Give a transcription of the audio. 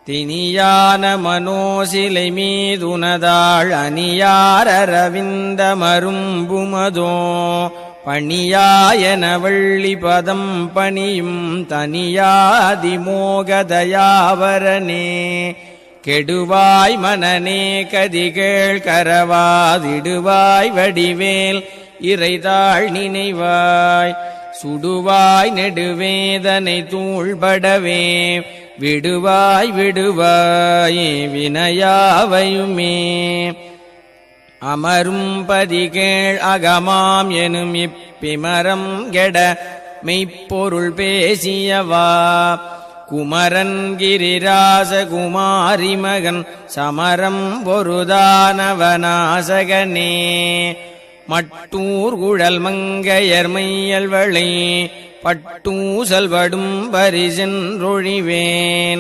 தினியான மனோசிலை மீதுனதாள் அணியாரரவிந்த மரும்புமதோ பணியாயன வள்ளி பதம் பணியும் தனியாதிமோகதயாவரனே கெடுவாய் மனநே கதிகேள் கரவாதிடுவாய் வடிவேல் இறைதாள் நினைவாய் சுடுவாய் நெடுவேதனை தூள்படவே விடுவாய் விடுவாயே வினையாவையுமே அமரும் பதிகேள் அகமாம் எனும் இப்பிமரம் கெட மெய்ப்பொருள் பேசியவா குமரன் கிரிராச குமாரி மகன் சமரம் பொருதானவனாசகனே மட்டூர் குழல் மங்கையர் மையல்வளை பட்டூசல் படும் பரிசென்றொழிவேன்